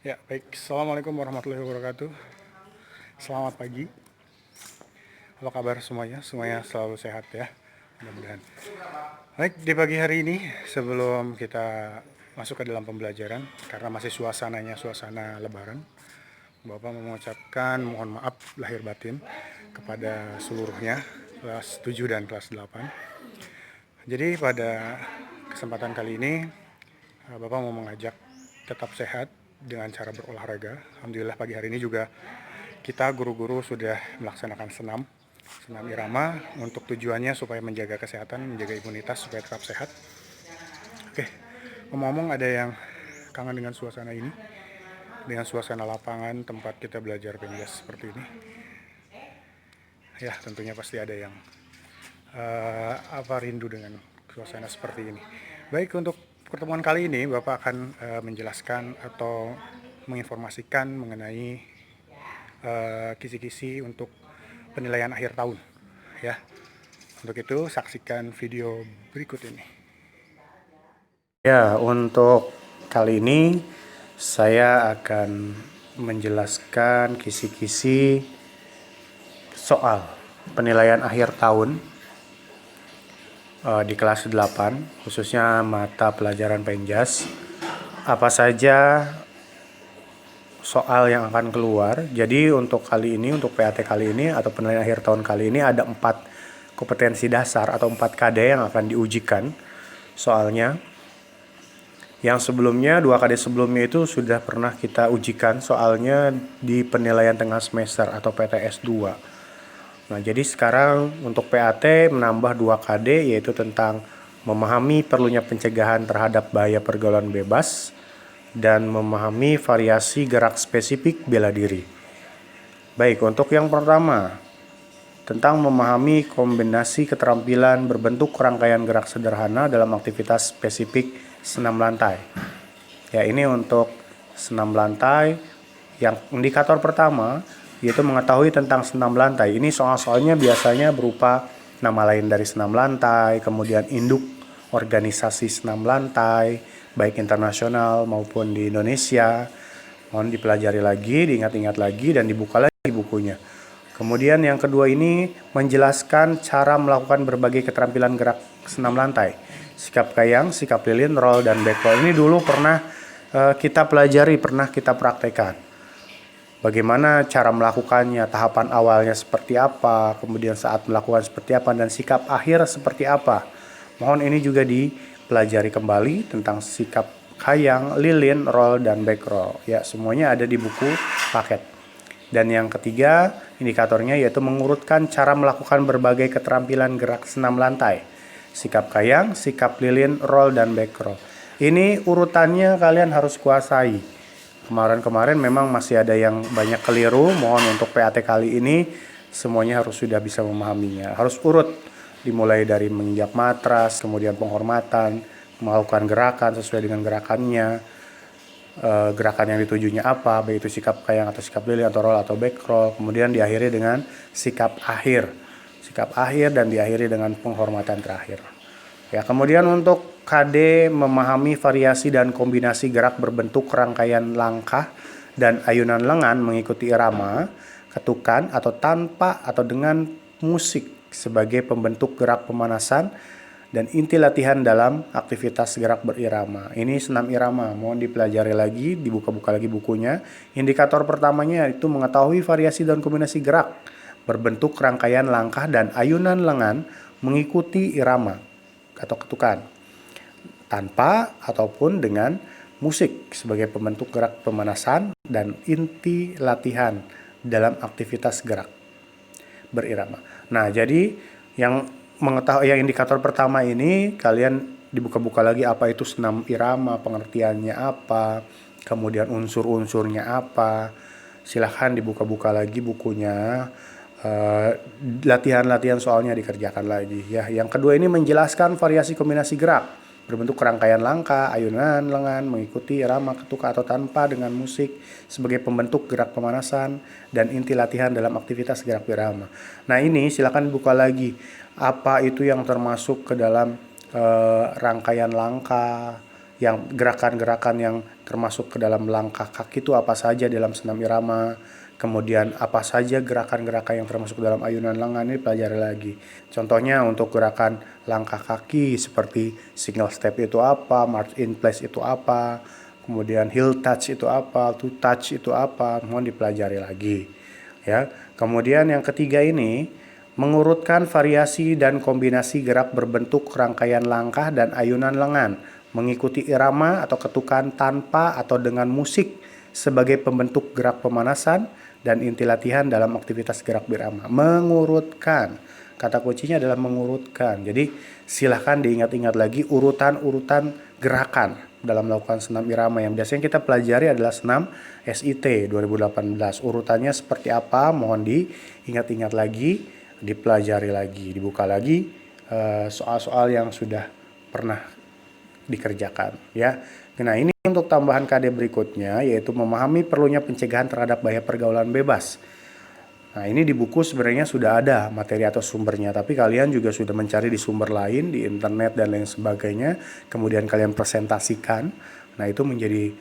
Ya, baik. Assalamualaikum warahmatullahi wabarakatuh. Selamat pagi. Apa kabar semuanya? Semuanya selalu sehat ya, mudah-mudahan. Baik, di pagi hari ini sebelum kita masuk ke dalam pembelajaran, karena masih suasananya suasana Lebaran, Bapak mengucapkan mohon maaf lahir batin kepada seluruhnya, kelas 7 dan kelas 8. Jadi pada kesempatan kali ini, Bapak mau mengajak tetap sehat dengan cara berolahraga. Alhamdulillah pagi hari ini juga kita guru-guru sudah melaksanakan senam irama untuk tujuannya supaya menjaga kesehatan, menjaga imunitas supaya tetap sehat. Oke, ngomong-ngomong ada yang kangen dengan suasana ini, dengan suasana lapangan tempat kita belajar penjas seperti ini. Ya, tentunya pasti ada yang rindu dengan suasana seperti ini. Baik, untuk pertemuan kali ini Bapak akan menjelaskan atau menginformasikan mengenai kisi-kisi untuk penilaian akhir tahun ya. Untuk itu saksikan video berikut ini. Ya, untuk kali ini saya akan menjelaskan kisi-kisi soal penilaian akhir tahun di kelas 8, khususnya mata pelajaran penjas. Apa saja soal yang akan keluar. Jadi untuk kali ini, untuk PAT kali ini atau penilaian akhir tahun kali ini ada 4 kompetensi dasar atau 4 KD yang akan diujikan soalnya. Yang sebelumnya, 2 KD sebelumnya itu sudah pernah kita ujikan soalnya di penilaian tengah semester atau PTS 2. Nah, jadi sekarang untuk PAT menambah 2 KD, yaitu tentang memahami perlunya pencegahan terhadap bahaya pergaulan bebas dan memahami variasi gerak spesifik bela diri. Baik, untuk yang pertama, tentang memahami kombinasi keterampilan berbentuk rangkaian gerak sederhana dalam aktivitas spesifik senam lantai. Ya, ini untuk senam lantai. Yang indikator pertama yaitu mengetahui tentang senam lantai. Ini soal-soalnya biasanya berupa nama lain dari senam lantai, kemudian induk organisasi senam lantai, baik internasional maupun di Indonesia. Mohon dipelajari lagi, diingat-ingat lagi, dan dibuka lagi bukunya. Kemudian yang kedua ini menjelaskan cara melakukan berbagai keterampilan gerak senam lantai. Sikap kayang, sikap lilin, roll, dan back roll. Ini dulu pernah kita pelajari, pernah kita praktekkan. Bagaimana cara melakukannya, tahapan awalnya seperti apa, kemudian saat melakukan seperti apa, dan sikap akhir seperti apa. Mohon ini juga dipelajari kembali tentang sikap kayang, lilin, roll, dan back roll. Ya, semuanya ada di buku paket. Dan yang ketiga, indikatornya yaitu mengurutkan cara melakukan berbagai keterampilan gerak senam lantai. Sikap kayang, sikap lilin, roll, dan back roll. Ini urutannya kalian harus kuasai. Kemarin-kemarin memang masih ada yang banyak keliru. Mohon untuk PAT kali ini semuanya harus sudah bisa memahaminya. Harus urut, dimulai dari menginjak matras, kemudian penghormatan, melakukan gerakan sesuai dengan gerakannya, gerakan yang ditujunya apa, baik itu sikap kayang atau sikap lilin atau roll atau back roll. Kemudian diakhiri dengan sikap akhir dan diakhiri dengan penghormatan terakhir. Ya, kemudian untuk KD memahami variasi dan kombinasi gerak berbentuk rangkaian langkah dan ayunan lengan mengikuti irama, ketukan atau tanpa atau dengan musik sebagai pembentuk gerak pemanasan dan inti latihan dalam aktivitas gerak berirama. Ini senam irama, mohon dipelajari lagi, dibuka-buka lagi bukunya. Indikator pertamanya itu mengetahui variasi dan kombinasi gerak berbentuk rangkaian langkah dan ayunan lengan mengikuti irama atau ketukan tanpa ataupun dengan musik sebagai pembentuk gerak pemanasan dan inti latihan dalam aktivitas gerak berirama. Nah, jadi yang mengetahui yang indikator pertama ini kalian dibuka-buka lagi apa itu senam irama, pengertiannya apa, kemudian unsur-unsurnya apa. Silahkan dibuka-buka lagi bukunya. Latihan-latihan soalnya dikerjakan lagi ya. Yang kedua ini menjelaskan variasi kombinasi gerak berbentuk rangkaian langkah, ayunan lengan mengikuti irama, ketukan atau tanpa dengan musik sebagai pembentuk gerak pemanasan dan inti latihan dalam aktivitas gerak berirama. Nah, ini silakan buka lagi apa itu yang termasuk ke dalam rangkaian langkah, yang gerakan-gerakan yang termasuk ke dalam langkah kaki itu apa saja dalam senam irama, kemudian apa saja gerakan-gerakan yang termasuk dalam ayunan lengan ini pelajari lagi. Contohnya untuk gerakan langkah kaki seperti single step itu apa, march in place itu apa, kemudian heel touch itu apa, two touch itu apa, mohon dipelajari lagi. Ya. Kemudian yang ketiga ini mengurutkan variasi dan kombinasi gerak berbentuk rangkaian langkah dan ayunan lengan, mengikuti irama atau ketukan tanpa atau dengan musik sebagai pembentuk gerak pemanasan dan inti latihan dalam aktivitas gerak birama. Mengurutkan, kata kuncinya adalah mengurutkan. Jadi silahkan diingat-ingat lagi urutan-urutan gerakan dalam melakukan senam irama. Yang biasanya kita pelajari adalah senam SIT 2018. Urutannya seperti apa, mohon diingat-ingat lagi, dipelajari lagi, dibuka lagi soal-soal yang sudah pernah dikerjakan ya. Nah, ini untuk tambahan KD berikutnya, yaitu memahami perlunya pencegahan terhadap bahaya pergaulan bebas. Nah, ini di buku sebenarnya sudah ada materi atau sumbernya, tapi kalian juga sudah mencari di sumber lain, di internet dan lain sebagainya, kemudian kalian presentasikan. Nah, itu menjadi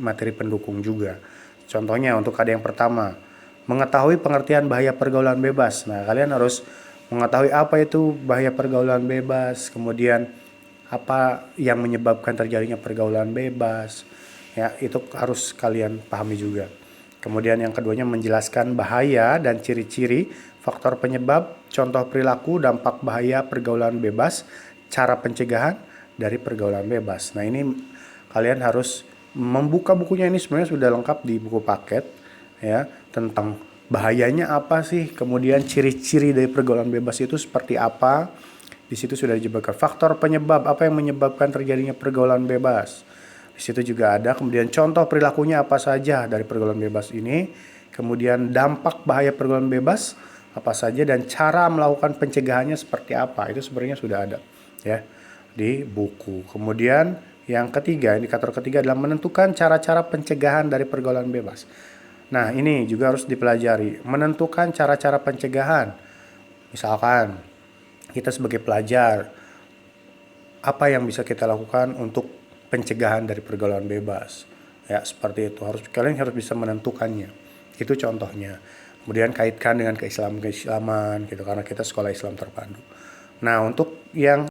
materi pendukung juga. Contohnya untuk KD yang pertama, mengetahui pengertian bahaya pergaulan bebas. Nah, kalian harus mengetahui apa itu bahaya pergaulan bebas, kemudian apa yang menyebabkan terjadinya pergaulan bebas. Ya, itu harus kalian pahami juga. Kemudian yang keduanya menjelaskan bahaya dan ciri-ciri, faktor penyebab, contoh perilaku, dampak bahaya pergaulan bebas, cara pencegahan dari pergaulan bebas. Nah, ini kalian harus membuka bukunya, ini sebenarnya sudah lengkap di buku paket ya, tentang bahayanya apa sih, kemudian ciri-ciri dari pergaulan bebas itu seperti apa. Di situ sudah dijelaskan faktor penyebab, apa yang menyebabkan terjadinya pergaulan bebas. Di situ juga ada kemudian contoh perilakunya apa saja dari pergaulan bebas ini, kemudian dampak bahaya pergaulan bebas apa saja, dan cara melakukan pencegahannya seperti apa. Itu sebenarnya sudah ada ya di buku. Kemudian yang ketiga, indikator ketiga adalah menentukan cara-cara pencegahan dari pergaulan bebas. Nah, ini juga harus dipelajari, menentukan cara-cara pencegahan. Misalkan kita sebagai pelajar, apa yang bisa kita lakukan untuk pencegahan dari pergaulan bebas? Ya, seperti itu. Kalian harus bisa menentukannya. Itu contohnya. Kemudian kaitkan dengan keislaman gitu, karena kita sekolah Islam terpadu. Nah, untuk yang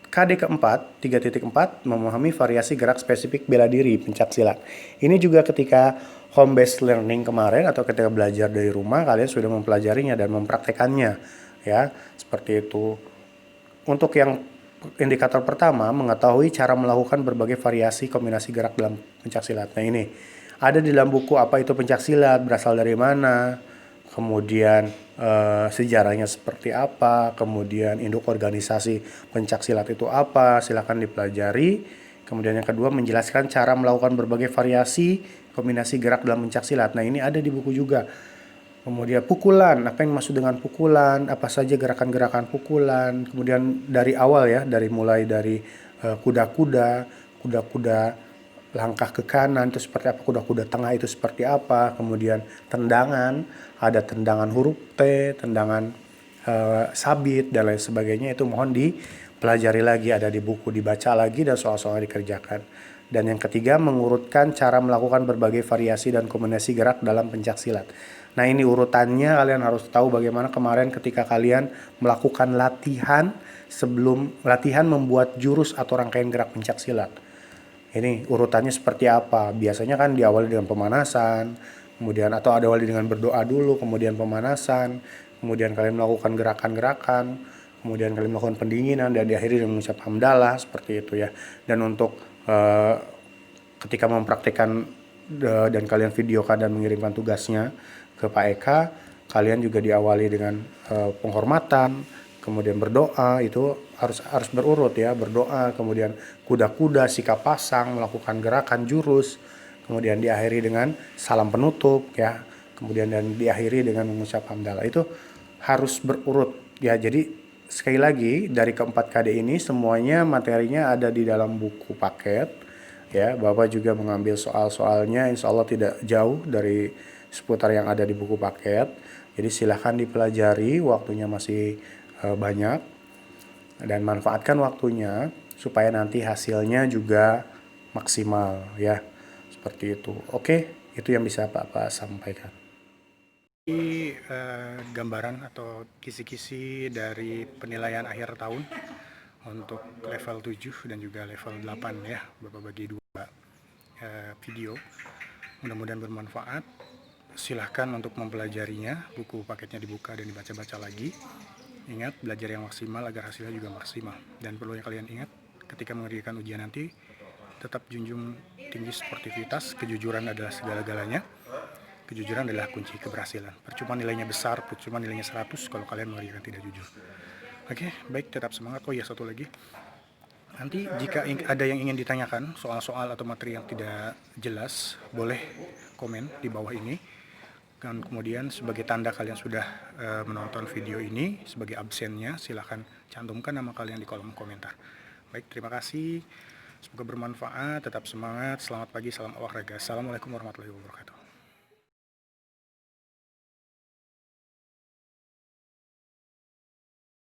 KD keempat, 3.4, memahami variasi gerak spesifik bela diri pencak silat. Ini juga ketika home based learning kemarin atau ketika belajar dari rumah, kalian sudah mempelajarinya dan mempraktekannya ya, seperti itu. Untuk yang indikator pertama, mengetahui cara melakukan berbagai variasi kombinasi gerak dalam pencak silat. Nah, ini ada di dalam buku apa itu pencak silat, berasal dari mana, kemudian sejarahnya seperti apa, kemudian induk organisasi pencak silat itu apa, silakan dipelajari. Kemudian yang kedua, menjelaskan cara melakukan berbagai variasi kombinasi gerak dalam pencak silat. Nah, ini ada di buku juga. Kemudian pukulan, apa yang maksud dengan pukulan, apa saja gerakan-gerakan pukulan. Kemudian dari awal ya, mulai dari kuda-kuda, kuda-kuda langkah ke kanan itu seperti apa, kuda-kuda tengah itu seperti apa, kemudian tendangan, ada tendangan huruf T, tendangan sabit dan lain sebagainya. Itu mohon dipelajari lagi, ada di buku, dibaca lagi dan soal-soal dikerjakan. Dan yang ketiga, mengurutkan cara melakukan berbagai variasi dan kombinasi gerak dalam pencak silat. Nah, ini urutannya kalian harus tahu bagaimana kemarin ketika kalian melakukan latihan, sebelum latihan membuat jurus atau rangkaian gerak pencak silat. Ini urutannya seperti apa? Biasanya kan diawali dengan pemanasan, kemudian atau diawali dengan berdoa dulu, kemudian pemanasan, kemudian kalian melakukan gerakan-gerakan, kemudian kalian melakukan pendinginan dan diakhiri dengan mengucap hamdalah, seperti itu ya. Dan untuk ketika mempraktikkan dan kalian videokan dan mengirimkan tugasnya ke Pak Eka, kalian juga diawali dengan penghormatan, kemudian berdoa. Itu harus berurut ya, berdoa, kemudian kuda-kuda, sikap pasang, melakukan gerakan jurus, kemudian diakhiri dengan salam penutup ya, kemudian dan diakhiri dengan mengucap hamdalah. Itu harus berurut ya. Jadi sekali lagi, dari keempat KD ini semuanya materinya ada di dalam buku paket ya. Bapak juga mengambil soal-soalnya, insya Allah tidak jauh dari seputar yang ada di buku paket. Jadi silahkan dipelajari, waktunya masih banyak, dan manfaatkan waktunya supaya nanti hasilnya juga maksimal ya. Seperti itu. Oke, itu yang bisa Bapak sampaikan. Ini gambaran atau kisi-kisi dari penilaian akhir tahun untuk level 7 dan juga level 8 ya. Bapak bagi dua video. Mudah-mudahan bermanfaat. Silahkan untuk mempelajarinya, buku paketnya dibuka dan dibaca-baca lagi. Ingat, belajar yang maksimal agar hasilnya juga maksimal. Dan perlu yang kalian ingat, ketika mengerjakan ujian nanti, tetap junjung tinggi sportivitas, kejujuran adalah segala-galanya. Kejujuran adalah kunci keberhasilan. Percuma nilainya besar, percuma nilainya 100 kalau kalian mengerjakan tidak jujur. Oke, baik, tetap semangat. Oh ya, satu lagi. Nanti jika ada yang ingin ditanyakan, soal-soal atau materi yang tidak jelas, boleh komen di bawah ini. Dan kemudian sebagai tanda kalian sudah menonton video ini, sebagai absennya, silahkan cantumkan nama kalian di kolom komentar. Baik, terima kasih. Semoga bermanfaat, tetap semangat, selamat pagi, salam olahraga. Assalamualaikum warahmatullahi wabarakatuh.